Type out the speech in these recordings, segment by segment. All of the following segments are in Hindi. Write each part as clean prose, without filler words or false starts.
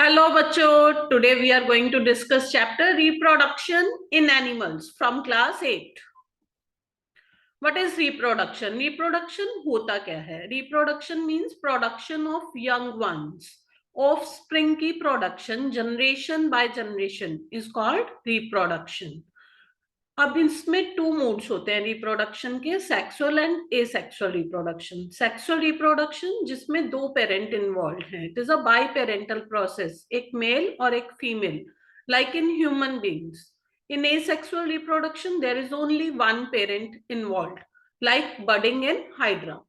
Hello बच्चों, today we are going to discuss chapter reproduction in animals from class 8. What is reproduction? Reproduction होता क्या है? Reproduction means production of young ones. Offspring की production generation by generation is called reproduction. अब इसमें टू मोड्स होते हैं रिप्रोडक्शन के, sexual and asexual reproduction. Sexual reproduction जिसमें दो पेरेंट इन्वॉल्व हैं, it is a biparental process, एक मेल और एक female, like in human beings. In asexual reproduction there is only one parent involve, like budding and hydra.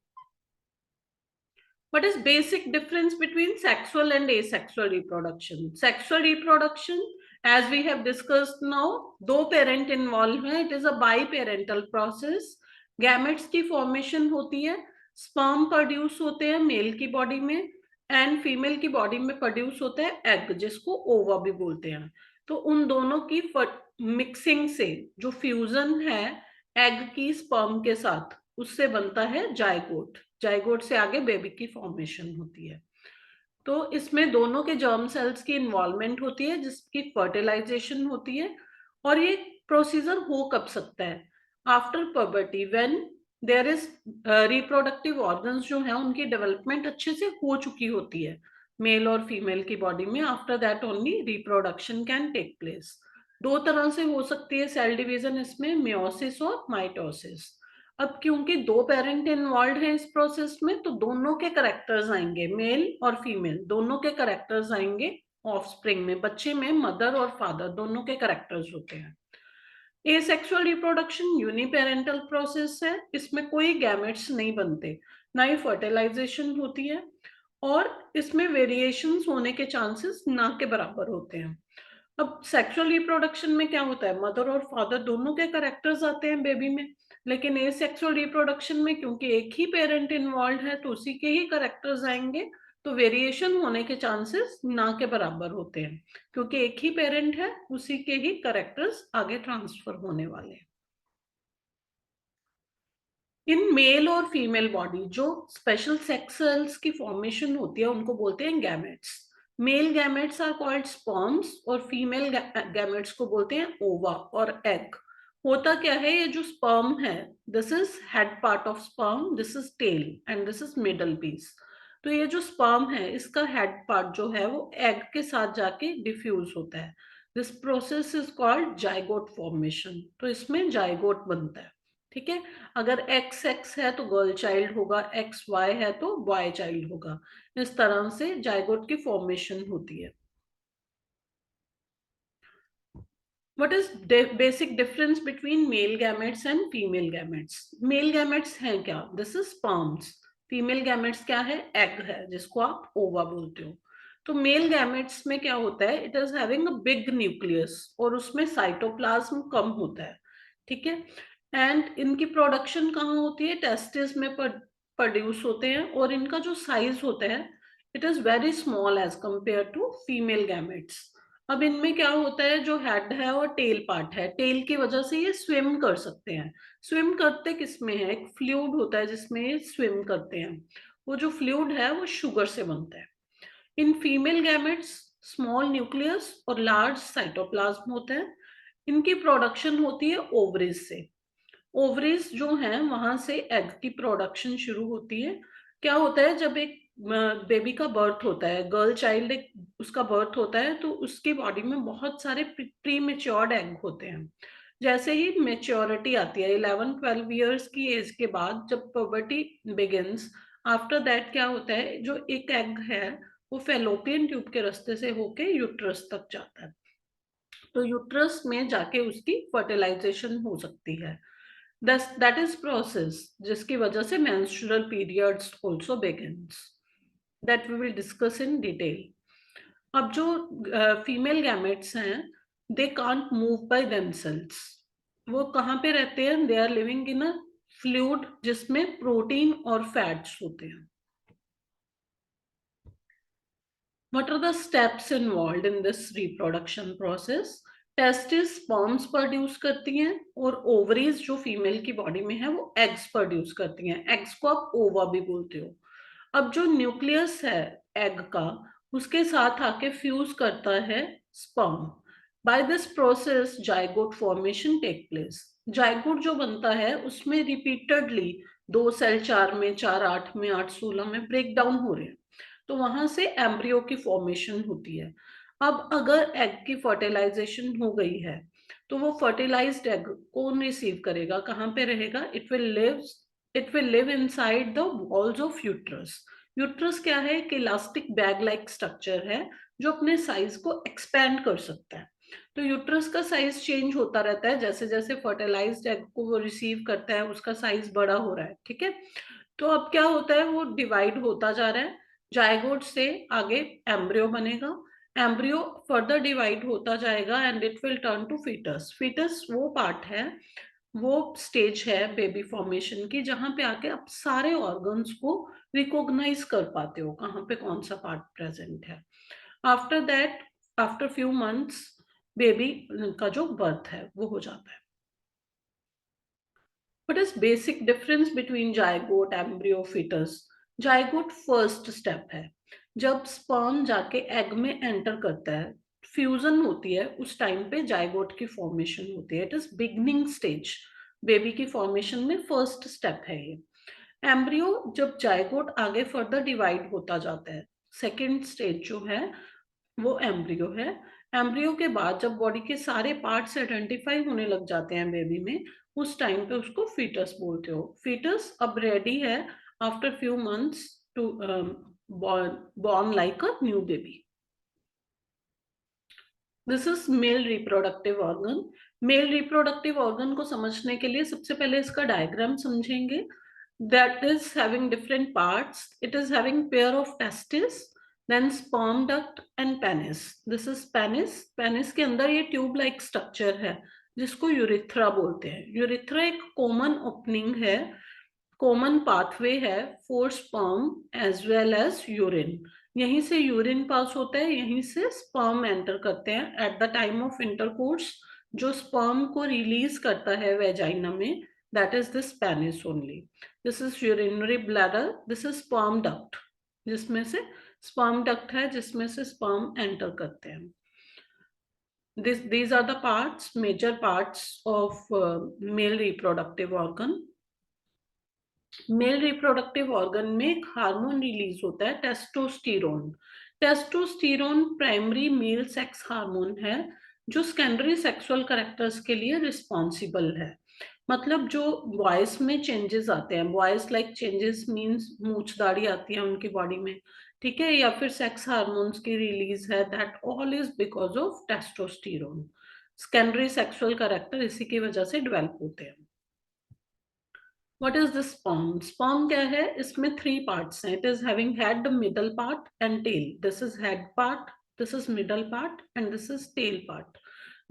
What is basic difference between sexual and asexual reproduction? Sexual reproduction, as we have discussed now, दो पेरेंट इन्वॉल्व हैं, it is a biparental process. Gametes की फॉर्मेशन होती है, स्पर्म प्रोड्यूस होते हैं मेल की बॉडी में, एंड फीमेल की बॉडी में प्रोड्यूस होता है एग, जिसको ओवा भी बोलते हैं। तो उन दोनों की मिक्सिंग से जो फ्यूजन है एग की स्पर्म के साथ, उससे बनता है जायगोट। जायगोट से आगे बेबी की फॉर्मेशन होती है। तो इसमें दोनों के जर्म सेल्स की इन्वॉल्वमेंट होती है, जिसकी फर्टिलाइजेशन होती है। और ये प्रोसीजर हो कब सकता है? After puberty, when there is reproductive organs जो है उनकी डेवलपमेंट अच्छे से हो चुकी होती है मेल और फीमेल की बॉडी में। After that only reproduction can take place. दो तरह से हो सकती है सेल डिवीजन इसमें, मियोसिस और माइटोसिस। अब क्योंकि दो पेरेंट इन्वॉल्व हैं इस प्रोसेस में, तो दोनों के करेक्टर्स आएंगे, मेल और फीमेल दोनों के करेक्टर्स आएंगे ऑफस्प्रिंग में। बच्चे में मदर और फादर दोनों के करेक्टर्स होते हैं। एसेक्सुअल रिप्रोडक्शन यूनिपेरेंटल प्रोसेस है, इसमें कोई गैमेट्स नहीं बनते, ना ही फर्टिलाइजेशन होती है, और इसमें वेरिएशंस होने के चांसेस ना के बराबर होते हैं। अब सेक्सुअल रिप्रोडक्शन में क्या होता है, मदर और फादर दोनों के करेक्टर्स आते हैं बेबी में। लेकिन एसेक्सुअल रिप्रोडक्शन में क्योंकि एक ही पेरेंट इन्वॉल्व है, तो उसी के ही करेक्टर्स आएंगे, तो वेरिएशन होने के चांसेस ना के बराबर होते हैं, क्योंकि एक ही पेरेंट है, उसी के ही करेक्टर्स आगे ट्रांसफर होने वाले हैं। इन मेल और फीमेल बॉडी जो स्पेशल सेक्स सेल्स की फॉर्मेशन होती है उनको बोलते हैं gametes. Male gametes are called sperms और फीमेल गैमेट्स को बोलते हैं ओवा और एग। होता क्या है, ये जो स्पर्म है, this is head part of sperm, this is tail and this is middle piece. तो ये जो स्पर्म है इसका हेड पार्ट जो है वो एग के साथ जाके डिफ्यूज होता है। This process is called zygote formation. तो इसमें जाइगोट बनता है। ठीक है, अगर एक्स एक्स है तो गर्ल चाइल्ड होगा, एक्स वाई है तो बॉय चाइल्ड होगा। इस तरह से जाइगोट की फॉर्मेशन होती है। What is basic difference between male gametes and female gametes? Male gametes हैं क्या? This is sperms. Female gametes क्या है? Egg है, जिसको आप ओवा बोलते हो। तो मेल गैमेट्स में क्या होता है, it is having a big nucleus और उसमें साइटोप्लाज्म कम होता है। ठीक है, एंड इनकी प्रोडक्शन कहाँ होती है, टेस्टिस में प्रोड्यूस होते हैं, और इनका जो साइज होता है it is very small as compare to female gametes. अब इनमें क्या होता है, जो हेड है और टेल पार्ट है, टेल की वजह से ये स्विम कर सकते हैं। स्विम करते किसमें है, एक फ्लूइड होता है जिसमें ये स्विम करते हैं। वो जो फ्लूइड है वो शुगर से बनता है। In female gametes small nucleus और लार्ज साइटोप्लाज्म होता है। इनकी प्रोडक्शन होती है ओवरीज से। ओवरीज जो हैं वहां से एग की प्रोडक्शन शुरू होती है। क्या होता है, जब एक बेबी का बर्थ होता है, गर्ल चाइल्ड एक उसका बर्थ होता है, तो उसकी बॉडी में बहुत सारे प्री मेच्योर्ड एग होते हैं। जैसे ही मेच्योरिटी आती है 11-12 ईयर्स की एज के बाद, जब पुबर्टी बिगिंस, आफ्टर दैट क्या होता है, जो एक एग है वो फेलोपियन ट्यूब के रास्ते से होके यूट्रस तक जाता है। तो यूट्रस में जाके उसकी फर्टिलाइजेशन हो सकती है। दैट इज प्रोसेस जिसकी वजह से menstrual periods also begins, that we will discuss in detail. अब जो फीमेल गैमेट्स हैं, they can't move by themselves. वो कहाँ पे रहते हैं, they are living in a fluid जिसमें प्रोटीन और फैट्स होते हैं। What are the steps involved in this reproduction process? Testis sperms produce करती हैं, और ओवरीज जो फीमेल की बॉडी में है वो एग्स प्रोड्यूस करती हैं। एग्स को आप ओवा भी बोलते हो। अब जो न्यूक्लियस है एग का, उसके साथ आके फ्यूज करता है sperm. By this process zygote formation take place. Zygote जो बनता है उसमें रिपीटेडली 2 सेल 4 में, 4 8 में, 8 16 में ब्रेक डाउन हो रहे हैं, तो वहां से एम्ब्रियो की फॉर्मेशन होती है। अब अगर एग की फर्टिलाइजेशन हो गई है तो वो फर्टिलाइज्ड एग कौन रिसीव करेगा, कहाँ पे रहेगा? It will live inside the walls of uterus. Uterus क्या है? एक इलास्टिक बैग लाइक स्ट्रक्चर है जो अपने साइज को एक्सपैंड कर सकता है। तो यूट्रस का साइज चेंज होता रहता है, जैसे जैसे फर्टिलाइज्ड एग को वो रिसीव करता है उसका साइज बड़ा हो रहा है, ठीक है। तो अब क्या होता है, वो डिवाइड होता जा रहा है, जायगोट से आगे एम्ब्रियो बनेगा, एम्ब्रियो फर्दर डिवाइड होता जाएगा and it will turn to foetus. Foetus वो पार्ट है, वो स्टेज है बेबी फॉर्मेशन की जहां पे आके आप सारे ऑर्गन्स को रिकॉग्नाइज कर पाते हो कहाँ पे कौन सा पार्ट प्रेजेंट है। After that, after few months baby का जो बर्थ है वो हो जाता है। What is basic difference between zygote, embryo, fetus? Zygote first step है, जब स्पर्म जाके एग में एंटर करता है, फ्यूजन होती है, उस टाइम पे जाइगोट की फॉर्मेशन होती है। It is beginning stage, baby की फॉर्मेशन में फर्स्ट स्टेप है ये। एम्ब्रियो जब जाइगोट आगे फर्दर डिवाइड होता जाता है, सेकेंड स्टेज जो है वो एम्ब्रियो है। एम्ब्रियो के बाद जब बॉडी के सारे पार्ट्स आइडेंटिफाई होने लग जाते हैं बेबी में, उस टाइम पे उसको फीटस बोलते हो। फीटस अब रेडी है after few months to born like a new baby. This is male reproductive organ. Male reproductive organ को समझने के लिए सबसे पहले इसका डायग्राम समझेंगे। That is having different parts. It is having pair of testis, then sperm duct and penis. This is penis. Penis के अंदर ये ट्यूब लाइक स्ट्रक्चर है जिसको यूरिथ्रा बोलते हैं। यूरिथ्रा एक कॉमन ओपनिंग है, कॉमन पाथवे है for sperm as well as urine. यहीं से यूरिन पास होता है, यहीं से स्पर्म एंटर करते हैं at the time of intercourse. जो स्पर्म को रिलीज करता है वेजाइना में, that is this penis only. This is urinary bladder, this is sperm duct, जिसमें से स्पर्म डक्ट है जिसमें से स्पर्म एंटर करते हैं। These are the parts, major parts of male reproductive organ. Mail reproductive organ में एक हार्मोन रिलीज होता है, testosterone. Testosterone primary male sex hormone है जो सेकेंडरी सेक्सुअल कैरेक्टर्स के लिए रिस्पॉन्सिबल है। मतलब जो बॉयज में चेंजेस आते हैं, बॉयज लाइक चेंजेस मींस मूछ दाढ़ी आती है उनकी बॉडी में, ठीक है, या फिर सेक्स हार्मोन्स की रिलीज है, that all is because of testosterone. Secondary sexual character इसी की वजह से डेवलप होते हैं। What is this sperm? Sperm क्या है? इसमें 3 parts हैं. It is having head, middle part and tail. This is head part, this is middle part and this is tail part.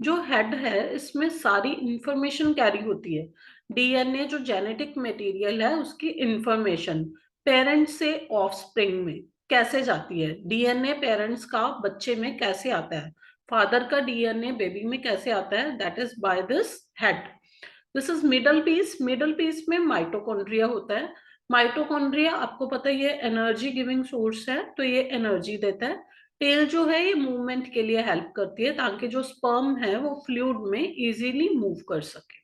जो head है इसमें सारी इंफॉर्मेशन कैरी होती है। डीएनए जो जेनेटिक मटेरियल है उसकी इंफॉर्मेशन पेरेंट से ऑफस्प्रिंग में कैसे जाती है, डीएनए पेरेंट्स का बच्चे में कैसे आता है, फादर का डीएनए बेबी में कैसे आता है, that is by this head. This is middle piece. Middle piece में माइटोकॉन्ड्रिया होता है। माइटोकॉन्ड्रिया आपको पता है ये एनर्जी गिविंग सोर्स है, तो ये एनर्जी देता है। टेल जो है ये मूवमेंट के लिए हेल्प करती है ताकि जो स्पर्म है वो फ्लूइड में इजीली मूव कर सके।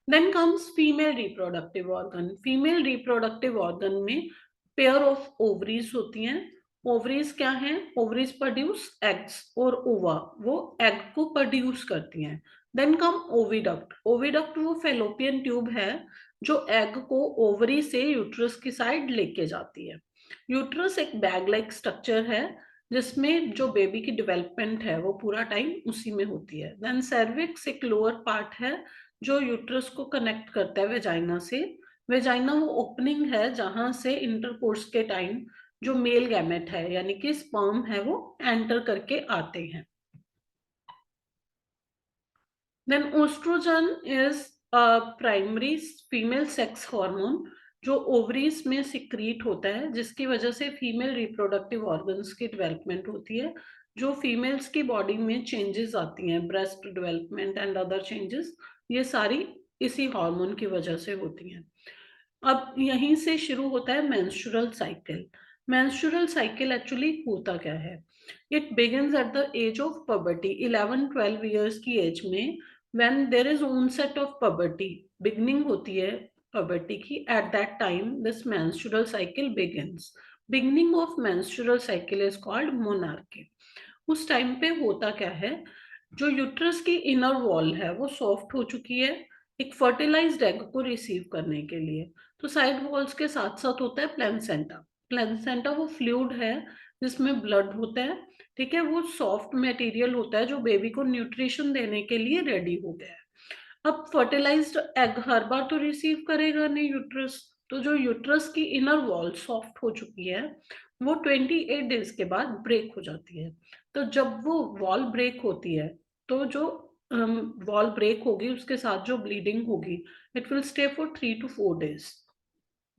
Then comes female reproductive organ. Female reproductive organ में पेयर ऑफ ओवरीज होती हैं। ओवरीज क्या हैं? ओवरीज प्रोड्यूस एग्स और ओवा वो एग को प्रोड्यूस करती हैं। Then come oviduct. ओविडक्ट वो फेलोपियन ट्यूब है जो एग को ओवरी से यूट्रस की साइड लेके जाती है। यूट्रस एक बैग लाइक स्ट्रक्चर है जिसमें जो बेबी की डेवलपमेंट है वो पूरा टाइम उसी में होती है। देन सर्विक्स एक लोअर पार्ट है जो यूट्रस को कनेक्ट करता है वेजाइना से। वेजाइना वो ओपनिंग है जहां से इंटरकोर्स के टाइम जो मेल गैमेट है यानी कि स्पर्म है वो एंटर करके आते हैं। Then oestrogen is primary female sex hormone जो ओवरीज में सिक्रीट होता है जिसकी वजह से फीमेल रिप्रोडक्टिव ऑर्गन्स की डेवलपमेंट होती है। जो फीमेल्स की बॉडी में चेंजेस आती हैं, breast development and other changes, ये सारी इसी हार्मोन की वजह से होती हैं। अब यहीं से शुरू होता है menstrual cycle. Menstrual cycle actually होता क्या है? It begins at the age of puberty, 11-12 years की एज में, when there is onset of puberty, beginning होती है पबर्टी की, at that time this menstrual cycle begins. Beginning of menstrual cycle is called menarche. उस टाइम पे होता क्या है, जो यूट्रस की इनर वॉल है वो सॉफ्ट हो चुकी है एक फर्टिलाइज्ड एग को रिसीव करने के लिए. तो साइड वॉल्स के साथ साथ होता है प्लेसेंटा. प्लेसेंटा वो फ्लूइड है जिसमें ब्लड होता है, ठीक है, वो सॉफ्ट मटेरियल होता है जो बेबी को न्यूट्रिशन देने के लिए रेडी हो गया है. अब फर्टिलाइज्ड एग हर बार तो रिसीव करेगा नहीं यूट्रस, तो जो यूट्रस की इनर वॉल सॉफ्ट हो चुकी है वो 28 डेज के बाद ब्रेक हो जाती है. तो जब वो वॉल ब्रेक होती है, तो जो वॉल ब्रेक होगी उसके साथ जो ब्लीडिंग होगी, it will stay for 3 to 4 days.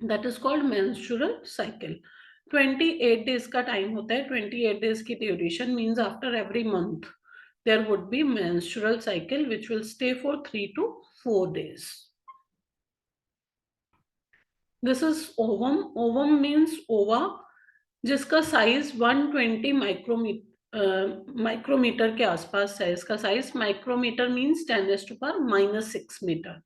That is called menstrual cycle. 28 days का टाइम होता है. 28 डेज की duration means after every month there would be menstrual cycle which will stay for 3 to 4 days. This is ovum. Ovum means ova जिसका साइज 120 माइक्रोमीटर के आसपास है. इसका साइज माइक्रोमीटर मीन्स 10⁻⁻6 मीटर.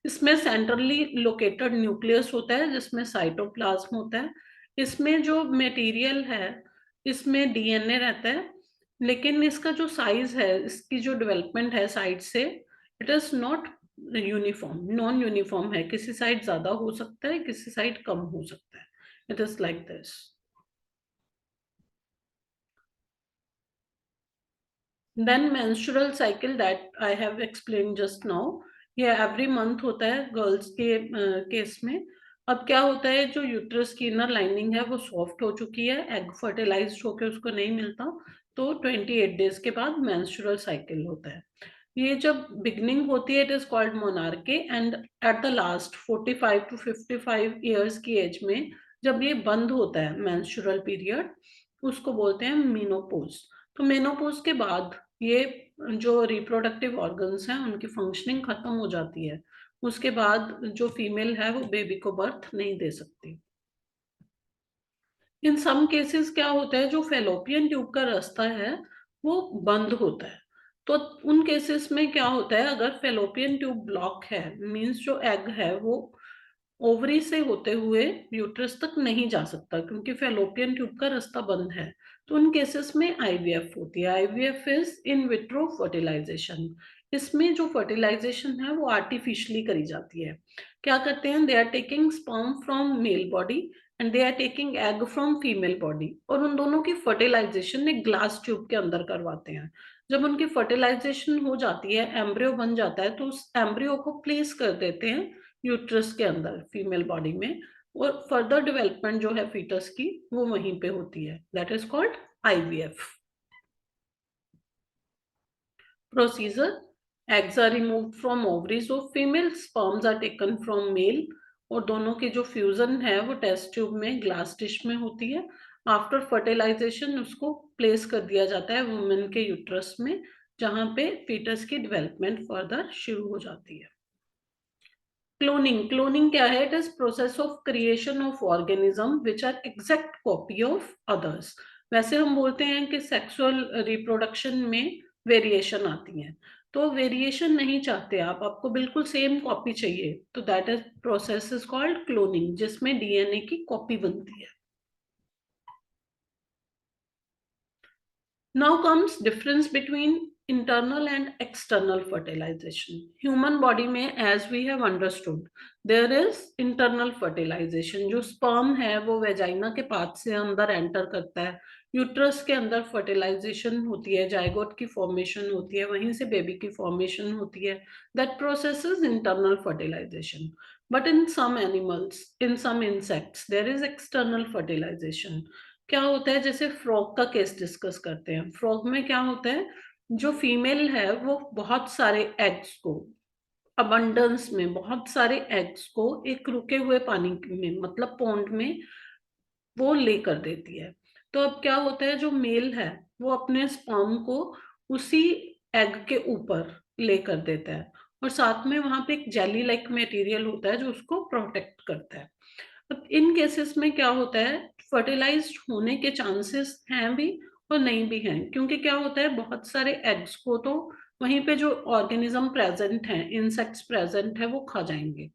इसमें सेंट्रली लोकेटेड न्यूक्लियस होता है जिसमें साइटोप्लाज्म होता है. इसमें जो मटेरियल है इसमें डीएनए रहता है, लेकिन इसका जो साइज है, इसकी जो डेवलपमेंट है साइड से, it is not uniform, non uniform है. किसी साइड ज्यादा हो सकता है, किसी साइड कम हो सकता है. It is like this. Then menstrual cycle that I have explain just now, ये एवरी मंथ होता है गर्ल्स के केस में. अब क्या होता है, जो यूट्रस की इनर लाइनिंग है वो सॉफ्ट हो चुकी है, एग फर्टिलाइज्ड होकर उसको नहीं मिलता, तो 28 डेज के बाद मेंस्ट्रुअल साइकिल होता है. ये जब बिगनिंग होती है it is called menarche, and at the last 45 to 55 years की एज में जब ये बंद होता है मेंस्ट्रुअल पीरियड, उसको बोलते हैं मेनोपॉज. तो मेनोपॉज के बाद ये जो रिप्रोडक्टिव ऑर्गन्स हैं उनकी फंक्शनिंग खत्म हो जाती है. उसके बाद जो फीमेल है वो बेबी को बर्थ नहीं दे सकती. इन सम केसेस क्या होता है, जो फेलोपियन ट्यूब का रास्ता है वो बंद होता है. तो उन केसेस में क्या होता है, अगर फेलोपियन ट्यूब ब्लॉक है मींस जो एग है वो ओवरी से होते हुए यूट्रस तक नहीं जा सकता क्योंकि फेलोपियन ट्यूब का रास्ता बंद है. तो उन केसेस में आईवीएफ होती है. IVF is in vitro fertilisation. इसमें जो फर्टिलाइजेशन है वो आर्टिफिशियली करी जाती है. क्या करते हैं, they are taking sperm from male body and they are taking egg from female body, और उन दोनों की फर्टिलाइजेशन एक ग्लास ट्यूब के अंदर करवाते हैं. जब उनकी फर्टिलाइजेशन हो जाती है, एम्ब्रियो बन जाता है, तो उस एम्ब्रियो को प्लेस कर देते हैं यूट्रस के अंदर फीमेल बॉडी में, और फर्दर डेवलपमेंट जो है फीटस की वो वहीं पे होती है. That is called IVF. Procedure: eggs are removed from ovaries of female, sperms are taken from male, और दोनों की जो फ्यूजन है वो टेस्ट ट्यूब में ग्लास डिश में होती है. आफ्टर फर्टिलाइजेशन उसको प्लेस कर दिया जाता है वुमेन के यूट्रस में, जहां पे फीटस की डेवलपमेंट फर्दर शुरू हो जाती है. क्लोनिंग. क्लोनिंग क्या है? It is process of creation of organism which are exact copy of others. वैसे हम बोलते हैं कि सेक्सुअल रिप्रोडक्शन में वेरिएशन आती है, तो वेरिएशन नहीं चाहते आप, आपको बिल्कुल सेम कॉपी चाहिए, तो that is process is called cloning, जिसमें डीएनए की कॉपी बनती है. Now comes difference between internal and external fertilization. Human body में, as we have understood, there is internal fertilization. जो sperm है वो वेजाइना के पाथ से अंदर एंटर करता है, यूट्रस के अंदर फर्टिलाइजेशन होती है, जाइगोट की फॉर्मेशन होती है, वहीं से बेबी की फॉर्मेशन होती है. That process is internal fertilisation. But in some animals, in some insects, there is external fertilisation. क्या होता है, जैसे फ्रॉग का केस डिस्कस करते हैं. फ्रॉग में क्या होता है, जो फीमेल है वो बहुत सारे एग्स को, अबंडेंस में बहुत सारे एग्स को एक रुके हुए पानी में, मतलब पॉन्ड में, वो लेकर देती है. तो अब क्या होता है, जो मेल है वो अपने स्पर्म को उसी एग के ऊपर लेकर देता है, और साथ में वहां पे एक जेली लाइक मटेरियल होता है जो उसको प्रोटेक्ट करता है. अब इन केसेस में क्या होता है, फर्टिलाइज्ड होने के चांसेस हैं भी और नहीं भी हैं, क्योंकि क्या होता है बहुत सारे एग्स को तो वहीं पे जो ऑर्गेनिज्म प्रेजेंट हैं, इंसेक्ट्स प्रेजेंट है, वो खा जाएंगे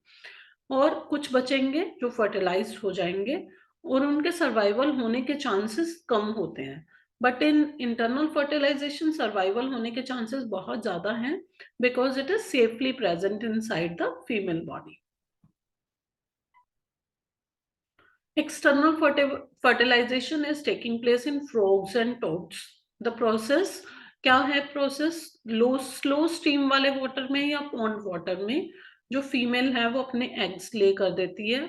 और कुछ बचेंगे जो फर्टिलाइज्ड हो जाएंगे और उनके सर्वाइवल होने के चांसेस कम होते हैं। But in internal fertilisation survival होने के चांसेस बहुत ज्यादा हैं, because it is safely present inside the female body. External fertilization is taking place in frogs and toads. The process क्या है? प्रोसेस स्लो स्टीम वाले वाटर में या पॉन्ड वाटर में जो फीमेल है वो अपने एग्स ले कर देती है।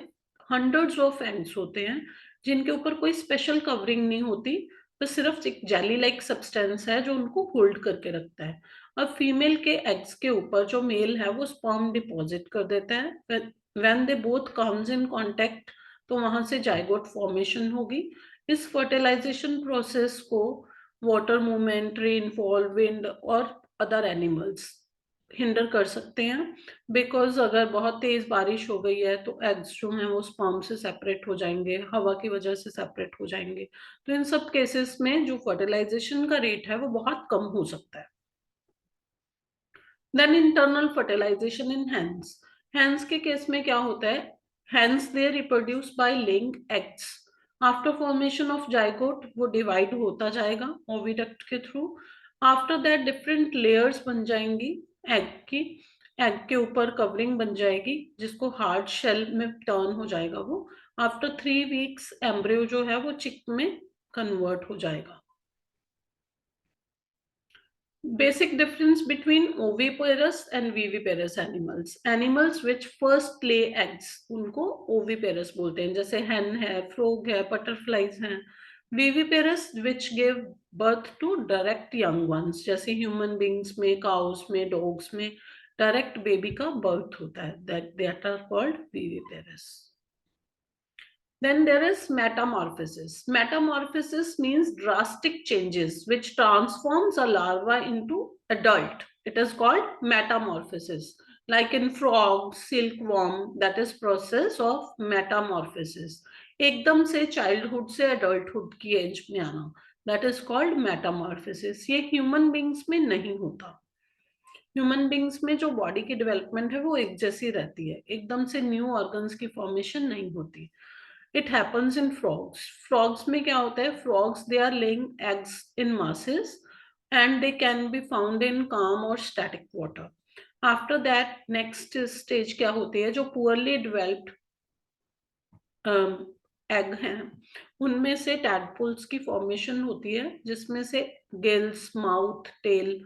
हंड्रेड्स ऑफ एग्स होते हैं जिनके ऊपर कोई स्पेशल कवरिंग नहीं होती, तो सिर्फ एक जेली लाइक सब्सटेंस है जो उनको होल्ड करके रखता है। अब फीमेल के एग्स के ऊपर जो मेल है वो स्पर्म डिपॉजिट कर देता है। When they both comes in contact, तो वहां से जाइगोट फॉर्मेशन होगी। इस फर्टिलाइजेशन प्रोसेस को वाटर मूवमेंट, रेनफॉल, विंड और अदर एनिमल्स हिंडर कर सकते हैं, बिकॉज अगर बहुत तेज बारिश हो गई है तो एग्स जो हैं वो स्पर्म से सेपरेट हो जाएंगे, हवा की वजह से सेपरेट हो जाएंगे। तो इन सब केसेस में जो फर्टिलाइजेशन का रेट है वो बहुत कम हो सकता है। Then internal fertilisation in hens. Hens के केस में क्या होता है? Hens they reproduce by laying eggs. After formation of zygote वो डिवाइड होता जाएगा ओविडक्ट के थ्रू। आफ्टर दैट डिफरेंट लेयर्स बन जाएंगी एग की। एग के ऊपर कवरिंग बन जाएगी जिसको हार्ड शेल में टर्न हो जाएगा वो। आफ्टर 3 वीक्स एम्ब्रियो जो है वो चिक में कन्वर्ट हो जाएगा। Basic difference between oviparous and viviparous animals. Animals which first lay eggs, उनको oviparous बोलते हैं, जैसे hen है, frog है, butterflies हैं. Viviparous which give birth to direct young ones, जैसे human beings में, cows में, dogs में direct baby का birth होता है, that are called viviparous. Then there is metamorphosis. Metamorphosis means drastic changes which transforms a larva into adult. It is called metamorphosis. Like in frog, silkworm, that is process of metamorphosis. एकदम से childhood से adulthood की age में आना, that is called metamorphosis. ये human beings में नहीं होता. ह्यूमन बींग्स में जो बॉडी की डेवलपमेंट है वो एक जैसी रहती है, एकदम से न्यू ऑर्गन्स की फॉर्मेशन नहीं होती। It happens in frogs. Frogs में क्या होता है? Frogs they are laying eggs in masses and they can be found in calm or static water. After that next stage क्या होती है? जो poorly developed एग हैं उनमें से टैडपोल्स की फॉर्मेशन होती है जिसमें से गिल्स, माउथ, टेल,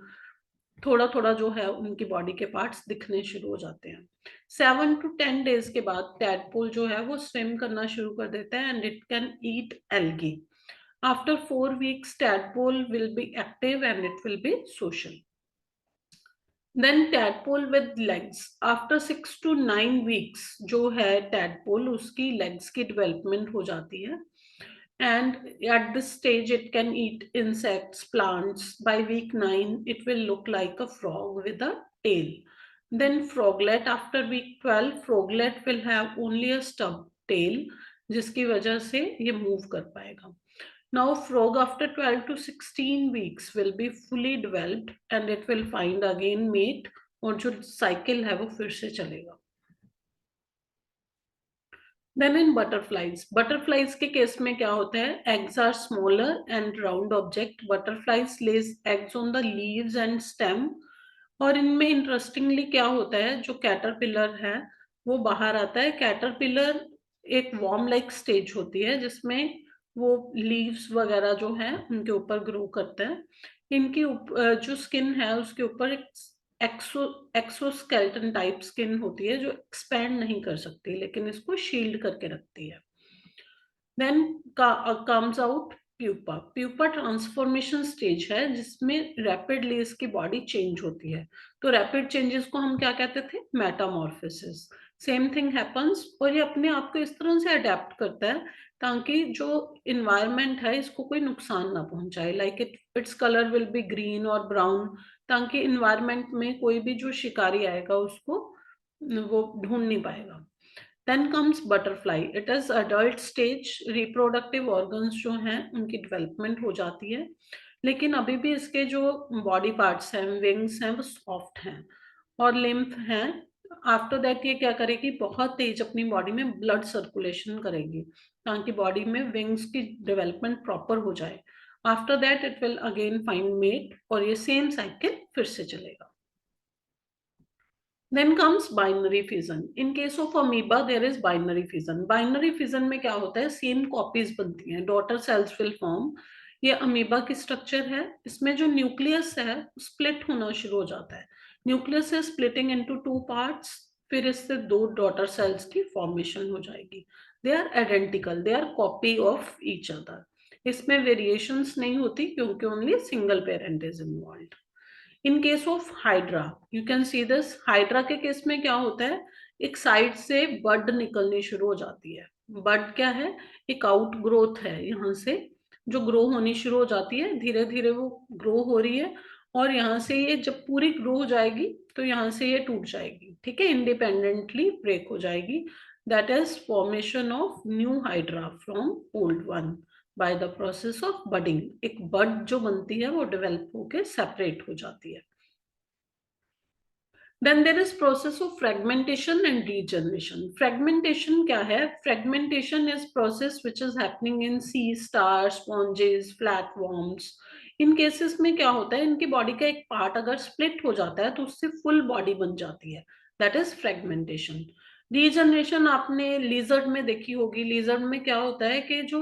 थोड़ा थोड़ा जो है उनकी बॉडी के पार्ट्स दिखने शुरू हो जाते हैं। 7 to 10 डेज के बाद टैडपोल जो है वो स्विम करना शुरू कर देता है and it can eat algae. After 4 weeks tadpole will be active and it will be social. Then tadpole with legs. After 6 to 9 weeks जो है टैडपोल उसकी लेग्स की डेवलपमेंट हो जाती है and at this stage it can eat insects, plants. By week 9 it will look like a frog with a tail. Then froglet, after week 12 froglet will have only a stub tail जिसकी वजह से ये मूव कर पाएगा। Now frog after 12 to 16 weeks will be fully developed and it will find again mate और जो साइकिल है वो फिर से चलेगा। Then in butterflies के केस में क्या होता है? Eggs are smaller and round object. Butterflies lays eggs on the leaves and stem. और इनमें इंटरेस्टिंगली क्या होता है? जो कैटरपिलर है वो बाहर आता है। कैटरपिलर एक वॉर्म लाइक स्टेज होती है जिसमें वो लीव्स वगैरह जो है उनके ऊपर ग्रो करता है। इनकी जो स्किन है उसके ऊपर एक एक्सोस्केलेटन टाइप स्किन होती है जो एक्सपैंड नहीं कर सकती लेकिन इसको शील्ड करके रखती है। Then comes out pupa. Pupa transformation stage है जिसमें रैपिडली इसकी बॉडी चेंज होती है। तो रैपिड चेंजेस को हम क्या कहते थे? मेटामॉर्फोसिस। सेम थिंग हैपन्स और ये अपने आप को इस तरह से अडेप्ट करता है ताकि जो इन्वायरमेंट है इसको कोई नुकसान ना पहुंचाए। Like its colour will be green और ब्राउन, ताकि इन्वायरमेंट में कोई भी जो शिकारी आएगा उसको वो ढूंढ नहीं पाएगा। Then comes butterfly, it is adult stage, reproductive organs जो हैं उनकी डेवलपमेंट हो जाती है, लेकिन अभी भी इसके जो बॉडी पार्ट्स हैं, विंग्स हैं, वो सॉफ्ट हैं और लिम्फ हैं। आफ्टर दैट ये क्या करेगी, बहुत तेज अपनी बॉडी में ब्लड सर्कुलेशन करेगी ताकि बॉडी में विंग्स की डेवलपमेंट प्रॉपर हो जाए। After that it will again find mate और ये सेम साइकिल फिर से चलेगा। Then comes binary fission. In case of amoeba, there is binary fission. Binary fission में क्या होता है, सेम कॉपीज बनती हैं, डॉटर सेल्स विल फॉर्म। ये अमीबा की स्ट्रक्चर है, इसमें जो न्यूक्लियस है स्प्लिट होना शुरू हो जाता है। न्यूक्लियस है स्प्लिटिंग इनटू टू पार्ट्स, फिर इससे दो डॉटर सेल्स की फॉर्मेशन हो जाएगी। They are identical, they are copy of each other. इसमें वेरिएशंस नहीं होती क्योंकि only single parent is involve. In case of hydra, you can see this, hydra के केस में क्या होता है, एक साइड से बड निकलनी शुरू हो जाती है। बड क्या है, एक आउट ग्रोथ है, यहाँ से जो ग्रो होनी शुरू हो जाती है, धीरे धीरे वो ग्रो हो रही है और यहाँ से ये जब पूरी ग्रो हो जाएगी तो यहाँ से ये टूट जाएगी, ठीक है, इंडिपेंडेंटली ब्रेक हो जाएगी। That is formation of new hydra from old one by the process of budding. एक बड जो बनती है वो डेवलप होके सेपरेट हो जाती है। Then there is process of fragmentation and regeneration. Fragmentation क्या है? Fragmentation is process which is happening in sea stars, sponges, flatworms. In cases में क्या होता है, इनकी बॉडी का एक पार्ट अगर स्प्लिट हो जाता है तो उससे फुल बॉडी बन जाती है, दैट इज फ्रेगमेंटेशन। रीजनरेशन आपने लिजर्ड में देखी होगी, लिजर्ड में क्या होता है कि जो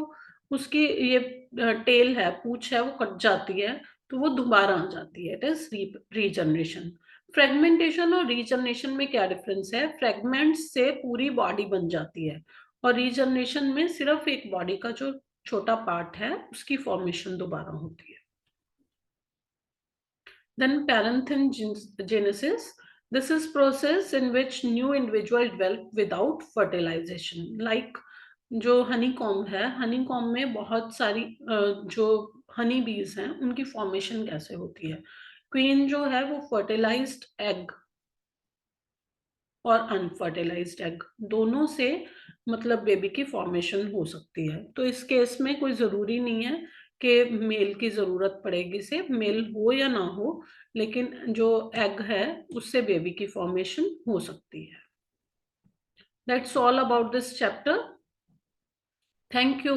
उसकी ये टेल है, पूंछ है, वो कट जाती है तो वो दोबारा आ जाती है, इट इज रीजनरेशन। फ्रेगमेंटेशन और रीजनरेशन में क्या डिफरेंस है, फ्रेगमेंट्स से पूरी बॉडी बन जाती है और रीजनरेशन में सिर्फ एक बॉडी का जो छोटा पार्ट है उसकी फॉर्मेशन दोबारा होती है। Then parenthegenesis, this is process in which new individual develop without fertilization. Like जो हनी कॉम्ब है, हनी कॉम्ब में बहुत सारी जो हनी बीज हैं उनकी फॉर्मेशन कैसे होती है, क्वीन जो है वो फर्टिलाइज्ड एग और अनफर्टिलाइज्ड एग दोनों से मतलब बेबी की फॉर्मेशन हो सकती है। तो इस केस में कोई जरूरी नहीं है कि मेल की जरूरत पड़ेगी, से मेल हो या ना हो, लेकिन जो एग है उससे बेबी की फॉर्मेशन हो सकती है। That's all about this chapter. Thank you.